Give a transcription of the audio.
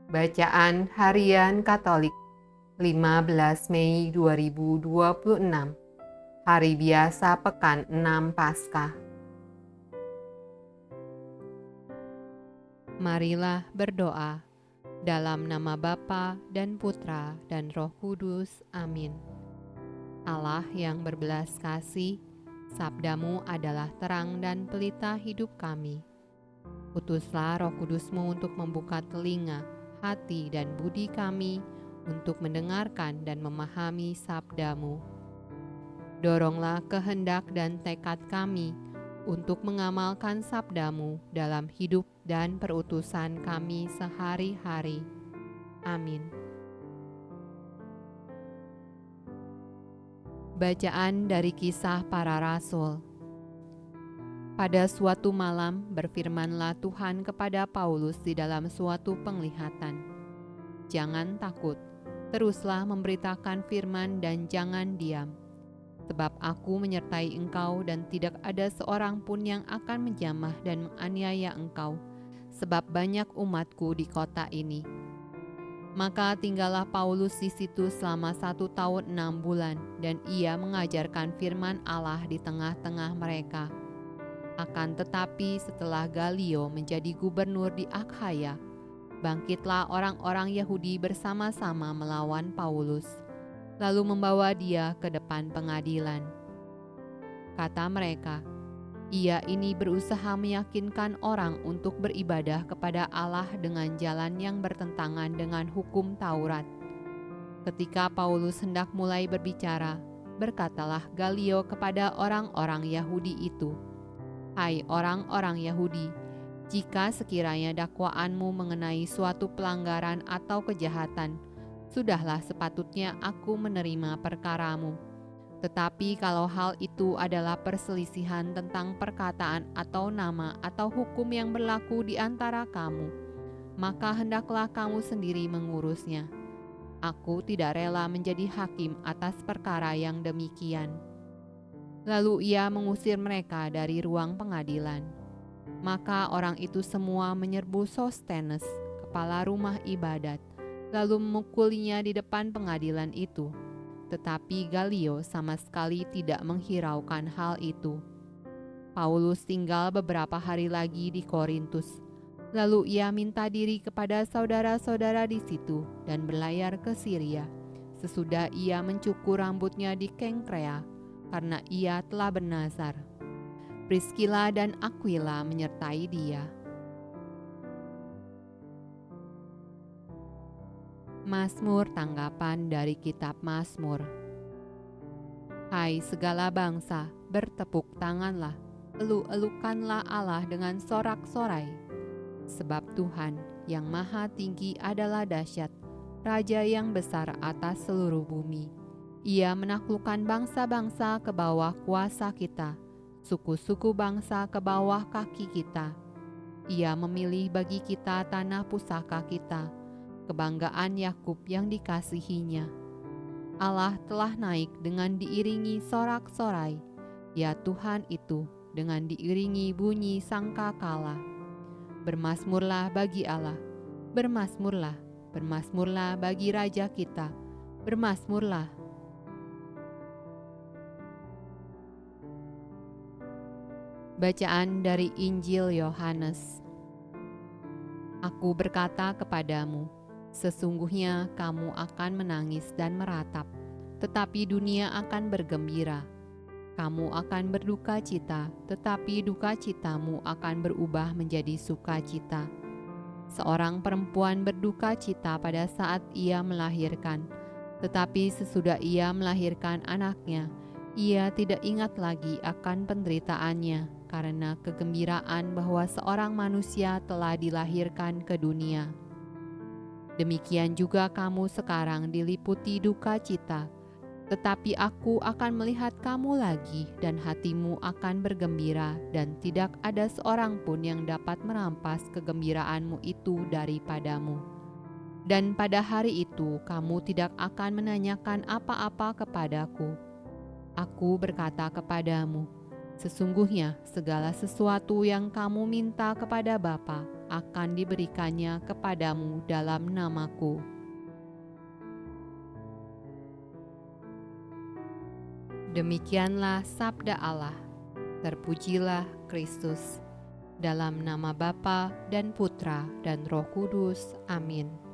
Bacaan Harian Katolik 15 Mei 2026, Hari Biasa Pekan 6 Paskah. Marilah berdoa dalam nama Bapa dan Putra dan Roh Kudus. Amin. Allah yang berbelas kasih, sabdamu adalah terang dan pelita hidup kami. Utuslah Roh Kudusmu untuk membuka telinga, hati dan budi kami untuk mendengarkan dan memahami sabdamu. Doronglah kehendak dan tekad kami untuk mengamalkan sabdamu dalam hidup dan perutusan kami sehari-hari. Amin. Bacaan dari Kisah Para Rasul. Pada suatu malam berfirmanlah Tuhan kepada Paulus di dalam suatu penglihatan. Jangan takut, teruslah memberitakan firman dan jangan diam. Sebab aku menyertai engkau dan tidak ada seorang pun yang akan menjamah dan menganiaya engkau, sebab banyak umatku di kota ini. Maka tinggallah Paulus di situ selama 1 tahun 6 bulan, dan ia mengajarkan firman Allah di tengah-tengah mereka. Akan tetapi setelah Galio menjadi gubernur di Akhaya, bangkitlah orang-orang Yahudi bersama-sama melawan Paulus, lalu membawa dia ke depan pengadilan. Kata mereka, ia ini berusaha meyakinkan orang untuk beribadah kepada Allah dengan jalan yang bertentangan dengan hukum Taurat. Ketika Paulus hendak mulai berbicara, berkatalah Galio kepada orang-orang Yahudi itu, "Hai orang-orang Yahudi, jika sekiranya dakwaanmu mengenai suatu pelanggaran atau kejahatan, sudahlah sepatutnya aku menerima perkaramu. Tetapi kalau hal itu adalah perselisihan tentang perkataan atau nama atau hukum yang berlaku di antara kamu, maka hendaklah kamu sendiri mengurusnya. Aku tidak rela menjadi hakim atas perkara yang demikian." Lalu ia mengusir mereka dari ruang pengadilan. Maka orang itu semua menyerbu Sostenes, kepala rumah ibadat, lalu memukulinya di depan pengadilan itu. Tetapi Galio sama sekali tidak menghiraukan hal itu. Paulus tinggal beberapa hari lagi di Korintus. Lalu ia minta diri kepada saudara-saudara di situ dan berlayar ke Syria. Sesudah ia mencukur rambutnya di Kengkrea, karena ia telah bernazar. Priskila dan Aquila menyertai dia. Mazmur tanggapan dari kitab Mazmur. Hai segala bangsa, bertepuk tanganlah, elu-elukanlah Allah dengan sorak-sorai. Sebab Tuhan yang maha tinggi adalah dahsyat, Raja yang besar atas seluruh bumi. Ia menaklukkan bangsa-bangsa ke bawah kuasa kita, suku-suku bangsa ke bawah kaki kita. Ia memilih bagi kita tanah pusaka kita, kebanggaan Yakub yang dikasihinya. Allah telah naik dengan diiringi sorak-sorai, ya Tuhan itu dengan diiringi bunyi sangkakala. Bermazmurlah bagi Allah, bermazmurlah, bermazmurlah bagi Raja kita, bermazmurlah. Bacaan dari Injil Yohanes. Aku berkata kepadamu, sesungguhnya kamu akan menangis dan meratap, tetapi dunia akan bergembira. Kamu akan berduka cita, tetapi duka citamu akan berubah menjadi sukacita. Seorang perempuan berduka cita pada saat ia melahirkan, tetapi sesudah ia melahirkan anaknya, ia tidak ingat lagi akan penderitaannya, karena kegembiraan bahwa seorang manusia telah dilahirkan ke dunia. Demikian juga kamu sekarang diliputi duka cita, tetapi aku akan melihat kamu lagi dan hatimu akan bergembira, dan tidak ada seorang pun yang dapat merampas kegembiraanmu itu daripadamu. Dan pada hari itu kamu tidak akan menanyakan apa-apa kepadaku. Aku berkata kepadamu, sesungguhnya segala sesuatu yang kamu minta kepada Bapa, akan diberikannya kepadamu dalam namaku. Demikianlah sabda Allah. Terpujilah Kristus. Dalam nama Bapa dan Putra dan Roh Kudus. Amin.